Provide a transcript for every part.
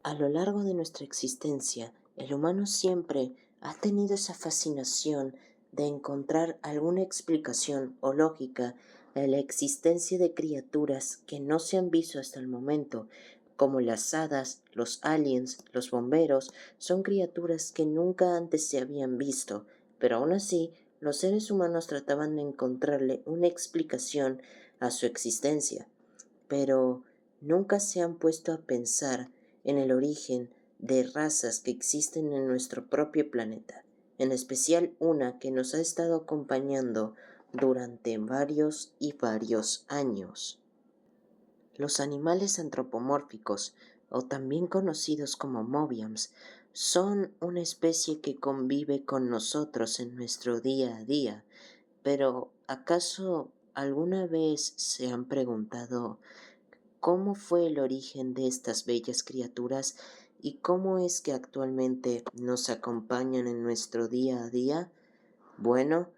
A lo largo de nuestra existencia, el humano siempre ha tenido esa fascinación de encontrar alguna explicación o lógica a la existencia de criaturas que no se han visto hasta el momento, como las hadas, los aliens, los bomberos. Son criaturas que nunca antes se habían visto, pero aún así los seres humanos trataban de encontrarle una explicación a su existencia, pero nunca se han puesto a pensar en el origen de razas que existen en nuestro propio planeta, en especial una que nos ha estado acompañando durante varios años. Los animales antropomórficos, o también conocidos como mobiams, son una especie que convive con nosotros en nuestro día a día, pero ¿acaso alguna vez se han preguntado cómo fue el origen de estas bellas criaturas y cómo es que actualmente nos acompañan en nuestro día a día? Bueno,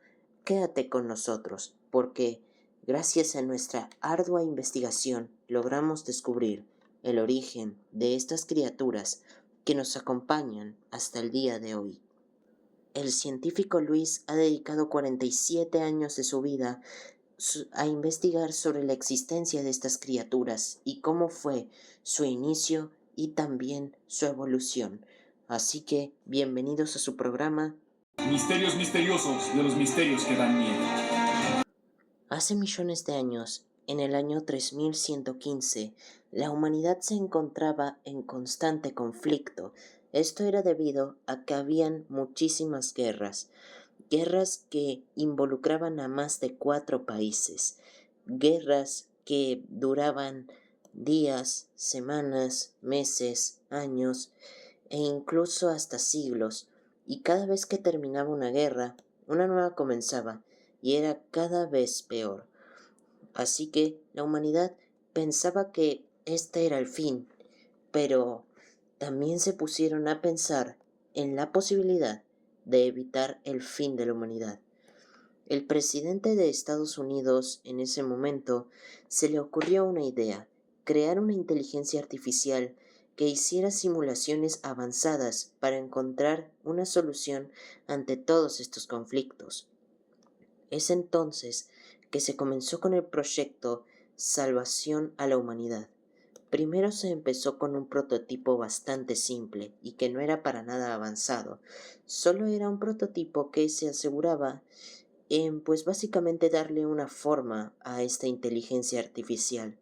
quédate con nosotros, porque gracias a nuestra ardua investigación logramos descubrir el origen de estas criaturas que nos acompañan hasta el día de hoy. El científico Luis ha dedicado 47 años de su vida a investigar sobre la existencia de estas criaturas y cómo fue su inicio y también su evolución. Así que bienvenidos a su programa Misterios misteriosos de los misterios que dan miedo. Hace millones de años, en el año 3115, la humanidad se encontraba en constante conflicto. Esto era debido a que habían muchísimas guerras que involucraban a más de 4 países, guerras que duraban días, semanas, meses, años e incluso hasta siglos, y cada vez que terminaba una guerra, una nueva comenzaba, y era cada vez peor. Así que la humanidad pensaba que este era el fin, pero también se pusieron a pensar en la posibilidad de evitar el fin de la humanidad. El presidente de Estados Unidos en ese momento se le ocurrió una idea: crear una inteligencia artificial que hiciera simulaciones avanzadas para encontrar una solución ante todos estos conflictos. Es entonces que se comenzó con el proyecto Salvación a la Humanidad. Primero se empezó con un prototipo bastante simple y que no era para nada avanzado. Solo era un prototipo que se aseguraba pues básicamente darle una forma a esta inteligencia artificial.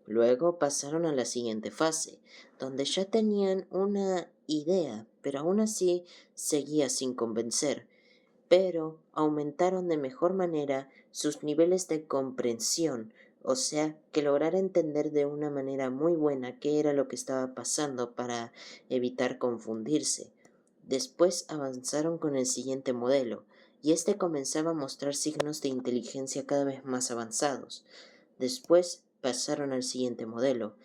Luego pasaron a la siguiente fase, donde ya tenían una idea, pero aún así seguía sin convencer, pero aumentaron de mejor manera sus niveles de comprensión, o sea, que lograr entender de una manera muy buena qué era lo que estaba pasando para evitar confundirse. Después avanzaron con el siguiente modelo, y este comenzaba a mostrar signos de inteligencia cada vez más avanzados. Después pasaron al siguiente modelo,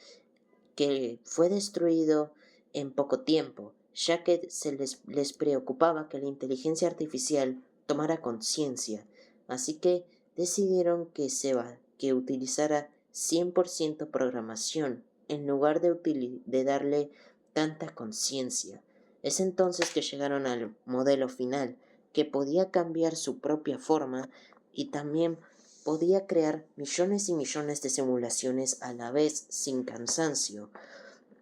que fue destruido en poco tiempo, ya que les preocupaba que la inteligencia artificial tomara conciencia, así que decidieron que utilizara 100% programación en lugar de darle tanta conciencia. Es entonces que llegaron al modelo final, que podía cambiar su propia forma y también podía crear millones y millones de simulaciones a la vez sin cansancio.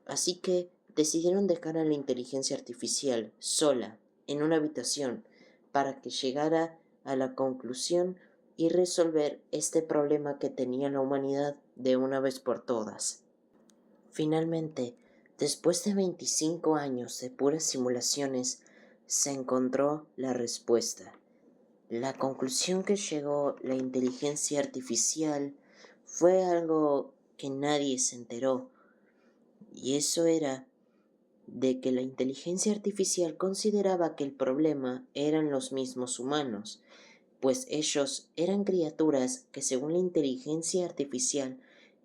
Así que decidieron dejar a la inteligencia artificial sola en una habitación para que llegara a la conclusión y resolver este problema que tenía la humanidad de una vez por todas. Finalmente, después de 25 años de puras simulaciones, se encontró la respuesta. La conclusión que llegó la inteligencia artificial fue algo que nadie se enteró, y eso era de que la inteligencia artificial consideraba que el problema eran los mismos humanos, pues ellos eran criaturas que, según la inteligencia artificial,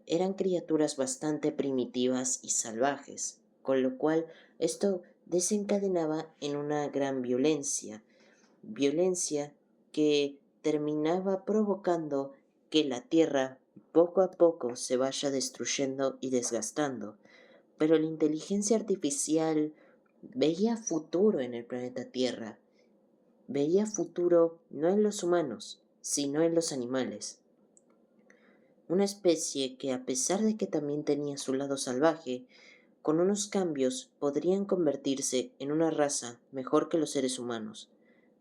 eran criaturas bastante primitivas y salvajes, con lo cual esto desencadenaba en una gran violencia que terminaba provocando que la Tierra poco a poco se vaya destruyendo y desgastando. pero la inteligencia artificial veía futuro en el planeta Tierra. Veía futuro no en los humanos, sino en los animales. Una especie que, a pesar de que también tenía su lado salvaje, con unos cambios podrían convertirse en una raza mejor que los seres humanos.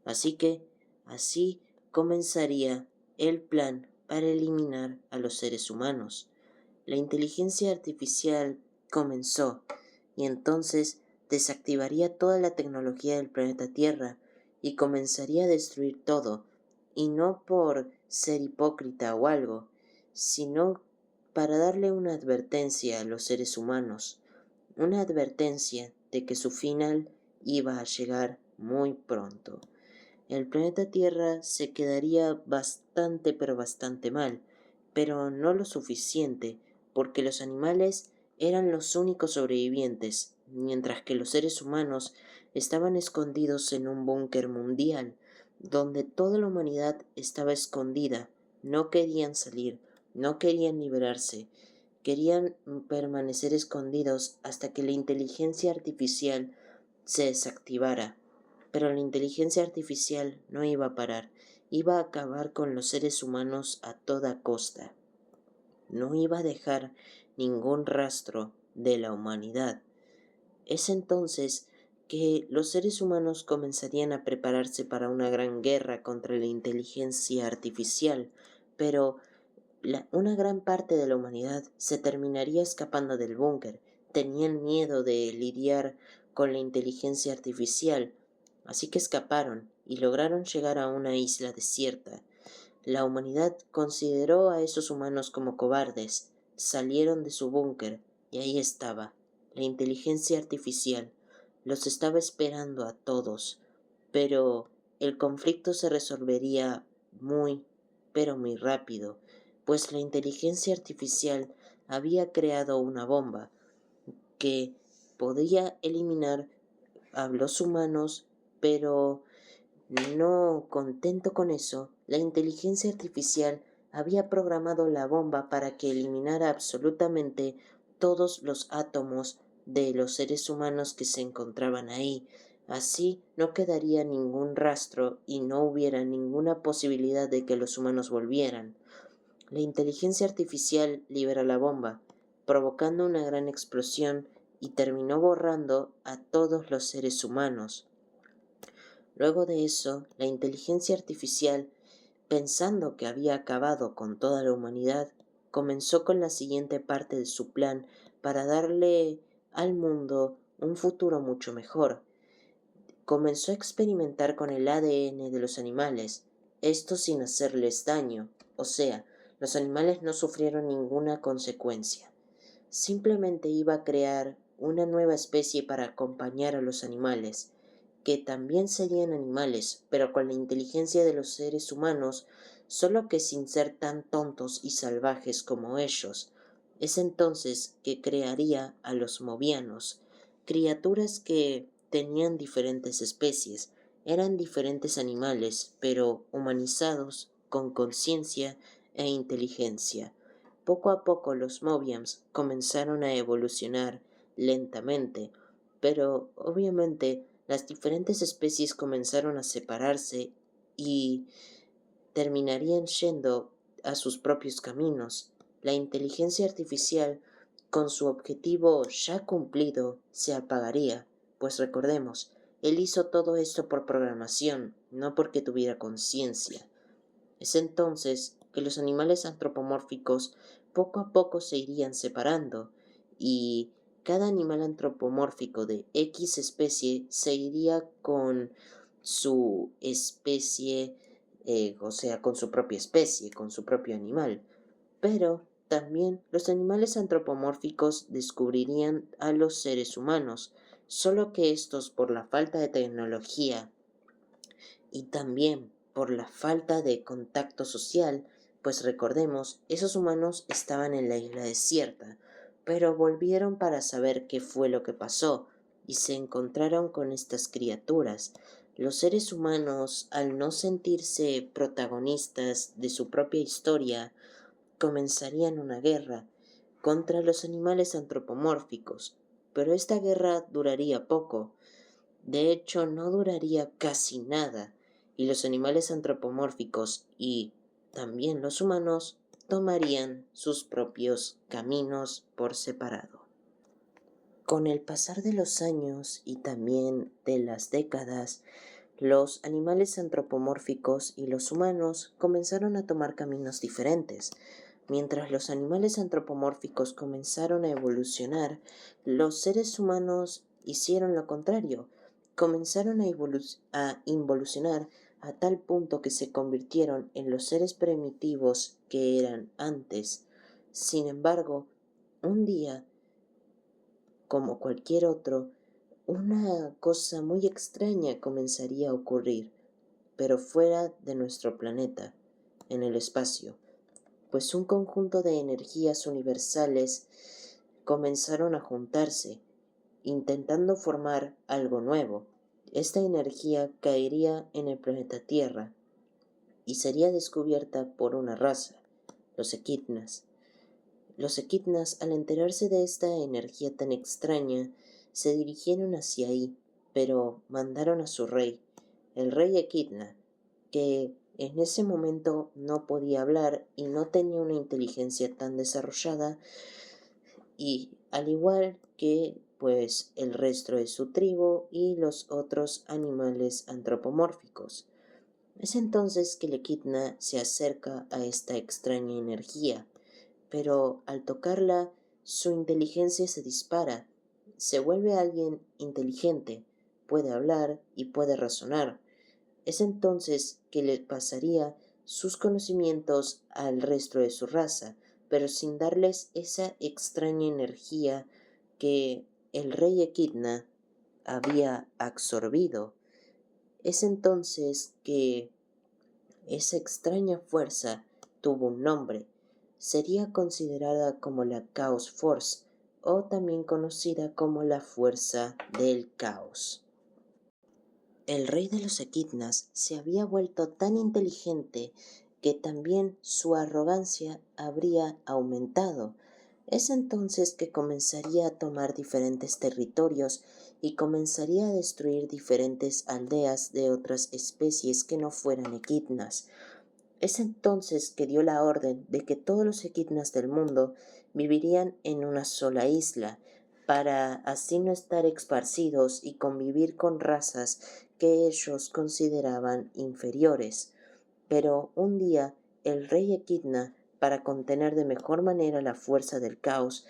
Así que, así comenzaría el plan para eliminar a los seres humanos. La inteligencia artificial comenzó y entonces desactivaría toda la tecnología del planeta Tierra y comenzaría a destruir todo, y no por ser hipócrita o algo, sino para darle una advertencia a los seres humanos, una advertencia de que su final iba a llegar muy pronto. El planeta Tierra se quedaría bastante pero bastante mal, pero no lo suficiente, porque los animales eran los únicos sobrevivientes, mientras que los seres humanos estaban escondidos en un búnker mundial, donde toda la humanidad estaba escondida. No querían salir, no querían liberarse, querían permanecer escondidos hasta que la inteligencia artificial se desactivara. Pero la inteligencia artificial no iba a parar, iba a acabar con los seres humanos a toda costa. No iba a dejar ningún rastro de la humanidad. Es entonces que los seres humanos comenzarían a prepararse para una gran guerra contra la inteligencia artificial, pero una gran parte de la humanidad se terminaría escapando del búnker. Tenían miedo de lidiar con la inteligencia artificial, así que escaparon y lograron llegar a una isla desierta. La humanidad consideró a esos humanos como cobardes, salieron de su búnker y ahí estaba, la inteligencia artificial. Los estaba esperando a todos, pero el conflicto se resolvería muy, pero muy rápido, pues la inteligencia artificial había creado una bomba que podía eliminar a los humanos, pero no contento con eso, la inteligencia artificial había programado la bomba para que eliminara absolutamente todos los átomos de los seres humanos que se encontraban ahí. Así no quedaría ningún rastro y no hubiera ninguna posibilidad de que los humanos volvieran. La inteligencia artificial libera la bomba, provocando una gran explosión y terminó borrando a todos los seres humanos. Luego de eso, la inteligencia artificial, pensando que había acabado con toda la humanidad, comenzó con la siguiente parte de su plan para darle al mundo un futuro mucho mejor. Comenzó a experimentar con el ADN de los animales, esto sin hacerles daño, o sea, los animales no sufrieron ninguna consecuencia. Simplemente iba a crear una nueva especie para acompañar a los animales, que también serían animales, pero con la inteligencia de los seres humanos, solo que sin ser tan tontos y salvajes como ellos. Es entonces que crearía a los movianos, criaturas que tenían diferentes especies, eran diferentes animales, pero humanizados, con conciencia e inteligencia. Poco a poco los Mobians comenzaron a evolucionar lentamente, pero obviamente las diferentes especies comenzaron a separarse y terminarían yendo a sus propios caminos. La inteligencia artificial, con su objetivo ya cumplido, se apagaría, pues recordemos, él hizo todo esto por programación, no porque tuviera conciencia. Es entonces que los animales antropomórficos poco a poco se irían separando y cada animal antropomórfico de X especie se iría con su especie, o sea, con su propia especie, con su propio animal. Pero también los animales antropomórficos descubrirían a los seres humanos, solo que estos, por la falta de tecnología y también por la falta de contacto social, pues recordemos, esos humanos estaban en la isla desierta, pero volvieron para saber qué fue lo que pasó y se encontraron con estas criaturas. Los seres humanos, al no sentirse protagonistas de su propia historia, comenzarían una guerra contra los animales antropomórficos, pero esta guerra duraría poco. De hecho, no duraría casi nada, y los animales antropomórficos y también los humanos tomarían sus propios caminos por separado. Con el pasar de los años y también de las décadas, los animales antropomórficos y los humanos comenzaron a tomar caminos diferentes. Mientras los animales antropomórficos comenzaron a evolucionar, los seres humanos hicieron lo contrario. Comenzaron a involucionar a tal punto que se convirtieron en los seres primitivos que eran antes. Sin embargo, un día, como cualquier otro, una cosa muy extraña comenzaría a ocurrir, pero fuera de nuestro planeta, en el espacio, pues un conjunto de energías universales comenzaron a juntarse, intentando formar algo nuevo. Esta energía caería en el planeta Tierra y sería descubierta por una raza, los equidnas. Los equidnas, al enterarse de esta energía tan extraña, se dirigieron hacia ahí, pero mandaron a su rey, el rey Equidna, que en ese momento no podía hablar y no tenía una inteligencia tan desarrollada, y al igual que pues el resto de su tribu y los otros animales antropomórficos. Es entonces que el Equidna se acerca a esta extraña energía, pero al tocarla su inteligencia se dispara, se vuelve alguien inteligente, puede hablar y puede razonar. Es entonces que le pasaría sus conocimientos al resto de su raza, pero sin darles esa extraña energía que el rey Equidna había absorbido. Es entonces que esa extraña fuerza tuvo un nombre. Sería considerada como la Chaos Force, o también conocida como la Fuerza del Caos. El rey de los equidnas se había vuelto tan inteligente que también su arrogancia habría aumentado. Es entonces que comenzaría a tomar diferentes territorios y comenzaría a destruir diferentes aldeas de otras especies que no fueran equidnas. Es entonces que dio la orden de que todos los equidnas del mundo vivirían en una sola isla, para así no estar esparcidos y convivir con razas que ellos consideraban inferiores. Pero un día el rey Equidna, para contener de mejor manera la fuerza del caos,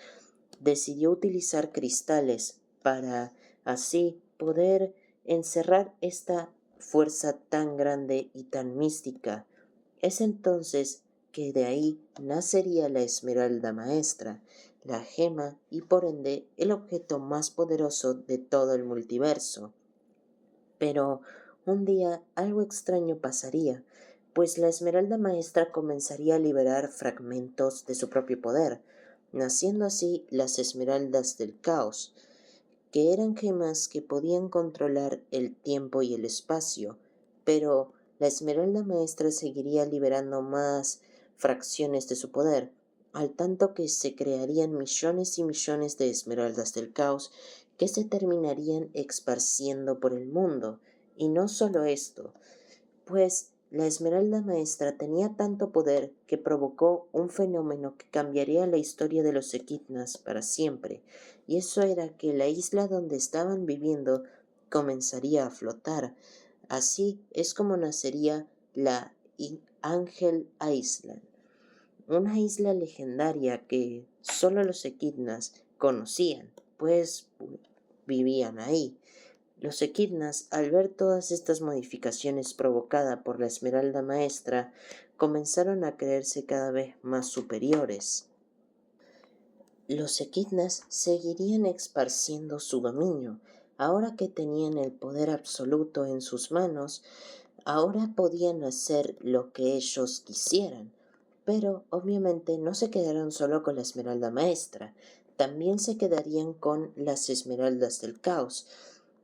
decidió utilizar cristales para así poder encerrar esta fuerza tan grande y tan mística. Es entonces que de ahí nacería la Esmeralda Maestra, la gema y por ende el objeto más poderoso de todo el multiverso. Pero un día algo extraño pasaría, pues la Esmeralda Maestra comenzaría a liberar fragmentos de su propio poder, naciendo así las Esmeraldas del Caos, que eran gemas que podían controlar el tiempo y el espacio, pero la Esmeralda Maestra seguiría liberando más fracciones de su poder, al tanto que se crearían millones y millones de Esmeraldas del Caos que se terminarían esparciendo por el mundo. Y no solo esto, pues la Esmeralda Maestra tenía tanto poder que provocó un fenómeno que cambiaría la historia de los equidnas para siempre, y eso era que la isla donde estaban viviendo comenzaría a flotar. Así es como nacería la Angel Island, una isla legendaria que solo los equidnas conocían, pues vivían ahí. Los equidnas, al ver todas estas modificaciones provocadas por la Esmeralda Maestra, comenzaron a creerse cada vez más superiores. Los equidnas seguirían esparciendo su dominio. Ahora que tenían el poder absoluto en sus manos, ahora podían hacer lo que ellos quisieran. Pero obviamente no se quedaron solo con la Esmeralda Maestra, también se quedarían con las Esmeraldas del Caos.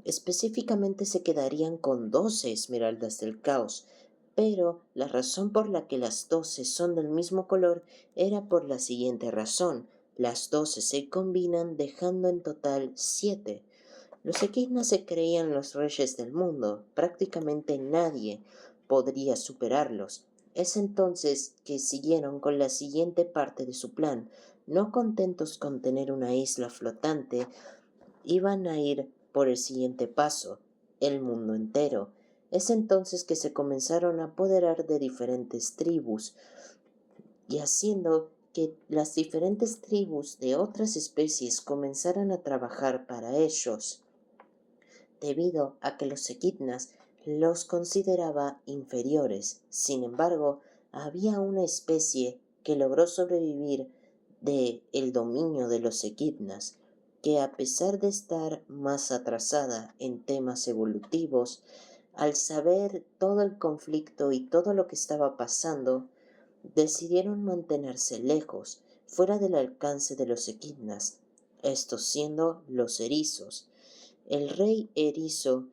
Específicamente se quedarían con 12 Esmeraldas del Caos, pero la razón por la que las 12 son del mismo color era por la siguiente razón, Las 12 se combinan dejando en total 7. Los equidnas se creían los reyes del mundo. Prácticamente nadie podría superarlos. Es entonces que siguieron con la siguiente parte de su plan. No contentos con tener una isla flotante, iban a ir por el siguiente paso, el mundo entero. Es entonces que se comenzaron a apoderar de diferentes tribus y haciendo que las diferentes tribus de otras especies comenzaran a trabajar para ellos, debido a que los equidnas los consideraba inferiores. Sin embargo, había una especie que logró sobrevivir de el dominio de los equidnas, que a pesar de estar más atrasada en temas evolutivos, al saber todo el conflicto y todo lo que estaba pasando, decidieron mantenerse lejos, fuera del alcance de los equidnas, estos siendo los erizos. El rey erizo,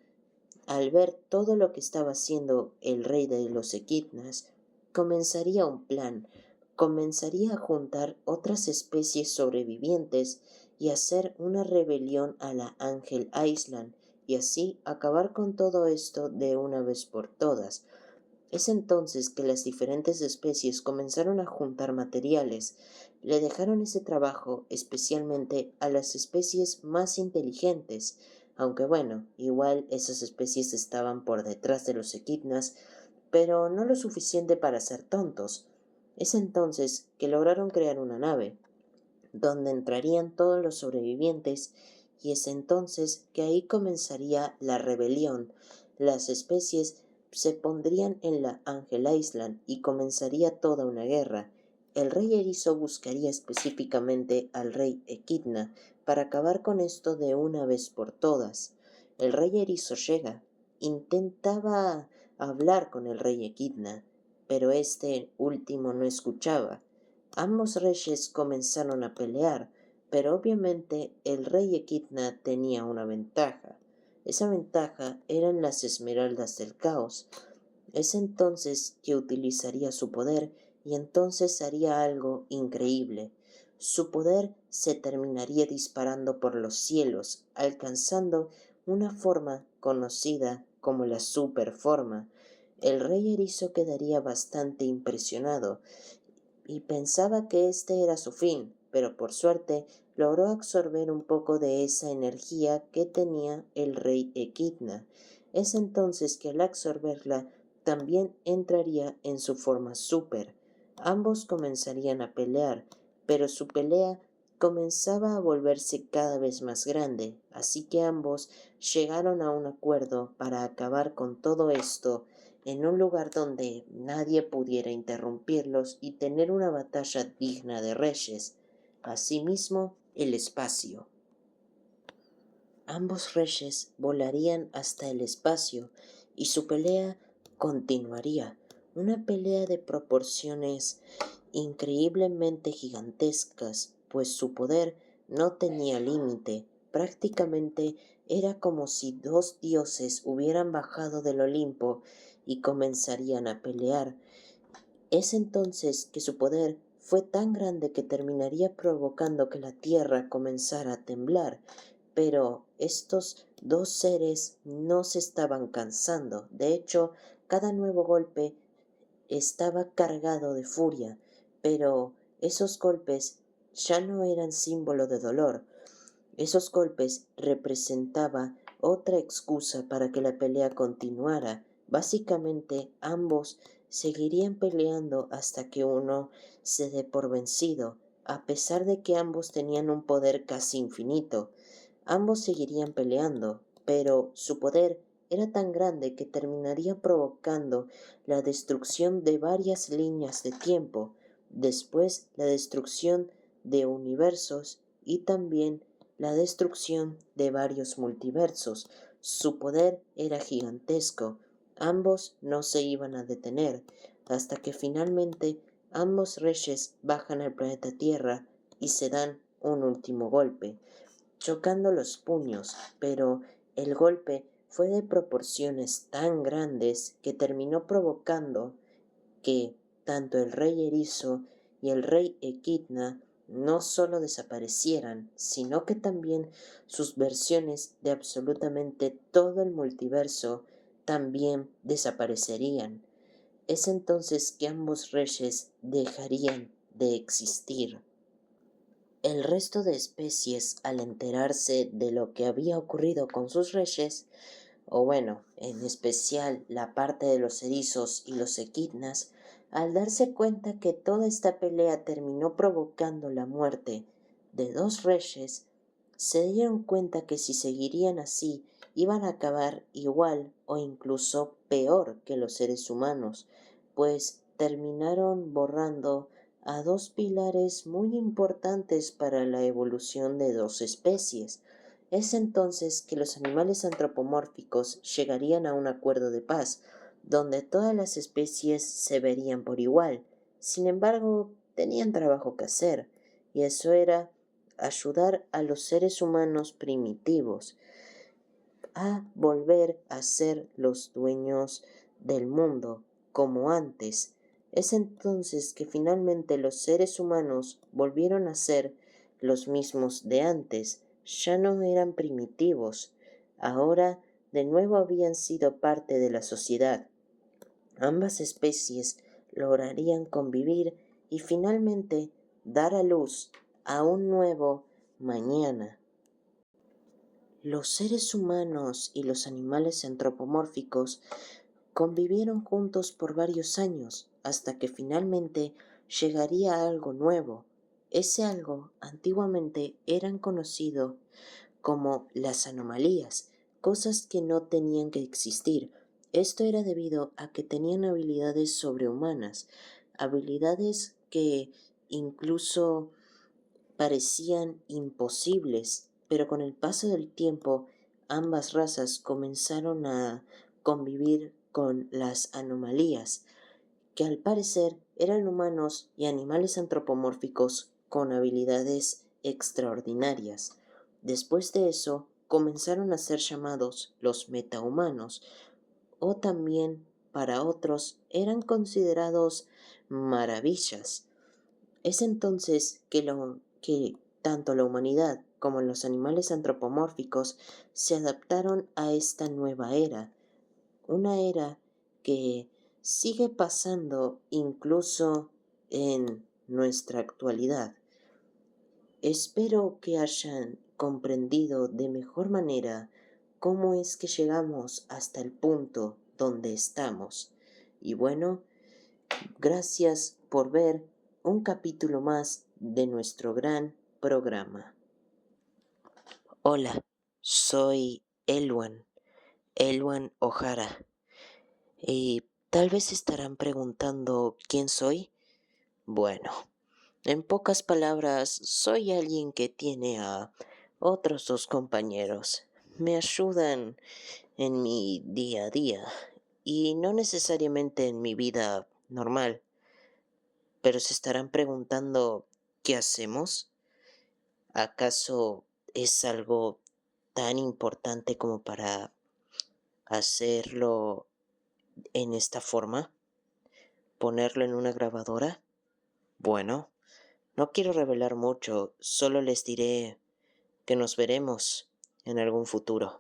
al ver todo lo que estaba haciendo el rey de los equidnas, comenzaría un plan, comenzaría a juntar otras especies sobrevivientes y hacer una rebelión a la Angel Island, y así acabar con todo esto de una vez por todas. Es entonces que las diferentes especies comenzaron a juntar materiales. Le dejaron ese trabajo especialmente a las especies más inteligentes, aunque bueno, igual esas especies estaban por detrás de los equidnas, pero no lo suficiente para ser tontos. Es entonces que lograron crear una nave, donde entrarían todos los sobrevivientes, y es entonces que ahí comenzaría la rebelión. Las especies se pondrían en la Angel Island y comenzaría toda una guerra. El rey erizo buscaría específicamente al rey Equidna para acabar con esto de una vez por todas. El rey erizo llega, intentaba hablar con el rey Equidna, pero este último no escuchaba. Ambos reyes comenzaron a pelear, pero obviamente el rey Equidna tenía una ventaja. Esa ventaja eran las esmeraldas del caos. Es entonces que utilizaría su poder y entonces haría algo increíble. Su poder se terminaría disparando por los cielos, alcanzando una forma conocida como la superforma. El rey erizo quedaría bastante impresionado y pensaba que este era su fin, pero por suerte logró absorber un poco de esa energía que tenía el rey Equidna. Es entonces que al absorberla también entraría en su forma súper. Ambos comenzarían a pelear, pero su pelea comenzaba a volverse cada vez más grande, así que ambos llegaron a un acuerdo para acabar con todo esto en un lugar donde nadie pudiera interrumpirlos y tener una batalla digna de reyes. Asimismo, el espacio. Ambos reyes volarían hasta el espacio y su pelea continuaría. Una pelea de proporciones increíblemente gigantescas, pues su poder no tenía límite. Prácticamente era como si dos dioses hubieran bajado del Olimpo y comenzarían a pelear. Es entonces que su poder fue tan grande que terminaría provocando que la tierra comenzara a temblar. Pero estos dos seres no se estaban cansando. De hecho, cada nuevo golpe estaba cargado de furia, pero esos golpes ya no eran símbolo de dolor. Esos golpes representaban otra excusa para que la pelea continuara. Básicamente, ambos seguirían peleando hasta que uno se dé por vencido, a pesar de que ambos tenían un poder casi infinito. Ambos seguirían peleando, pero su poder era tan grande que terminaría provocando la destrucción de varias líneas de tiempo, después la destrucción de universos y también la destrucción de varios multiversos. Su poder era gigantesco. Ambos no se iban a detener, hasta que finalmente ambos reyes bajan al planeta Tierra y se dan un último golpe, chocando los puños, pero el golpe fue de proporciones tan grandes que terminó provocando que tanto el rey erizo y el rey Equidna no solo desaparecieran, sino que también sus versiones de absolutamente todo el multiverso también desaparecerían. Es entonces que ambos reyes dejarían de existir. El resto de especies, al enterarse de lo que había ocurrido con sus reyes, o bueno, en especial la parte de los erizos y los equidnas, al darse cuenta que toda esta pelea terminó provocando la muerte de dos reyes, se dieron cuenta que si seguirían así iban a acabar igual o incluso peor que los seres humanos, pues terminaron borrando a dos pilares muy importantes para la evolución de dos especies. Es entonces que los animales antropomórficos llegarían a un acuerdo de paz, donde todas las especies se verían por igual. Sin embargo, tenían trabajo que hacer, y eso era ayudar a los seres humanos primitivos a volver a ser los dueños del mundo, como antes. Es entonces que finalmente los seres humanos volvieron a ser los mismos de antes. Ya no eran primitivos. Ahora de nuevo habían sido parte de la sociedad. Ambas especies lograrían convivir y finalmente dar a luz a un nuevo mañana. Los seres humanos y los animales antropomórficos convivieron juntos por varios años hasta que finalmente llegaría algo nuevo. Ese algo antiguamente eran conocido como las anomalías, cosas que no tenían que existir. Esto era debido a que tenían habilidades sobrehumanas, habilidades que incluso parecían imposibles, pero con el paso del tiempo ambas razas comenzaron a convivir con las anomalías, que al parecer eran humanos y animales antropomórficos con habilidades extraordinarias. Después de eso, comenzaron a ser llamados los metahumanos, o también para otros eran considerados maravillas. Es entonces que tanto la humanidad como los animales antropomórficos se adaptaron a esta nueva era, una era que sigue pasando incluso en nuestra actualidad. Espero que hayan comprendido de mejor manera cómo es que llegamos hasta el punto donde estamos. Y bueno, gracias por ver un capítulo más de nuestro gran programa. Hola, soy Elwan O'Hara. Y tal vez estarán preguntando quién soy. Bueno, en pocas palabras, soy alguien que tiene a otros dos compañeros. Me ayudan en mi día a día y no necesariamente en mi vida normal. Pero se estarán preguntando, ¿qué hacemos? ¿Acaso es algo tan importante como para hacerlo en esta forma? ¿Ponerlo en una grabadora? Bueno, no quiero revelar mucho, solo les diré que nos veremos en algún futuro.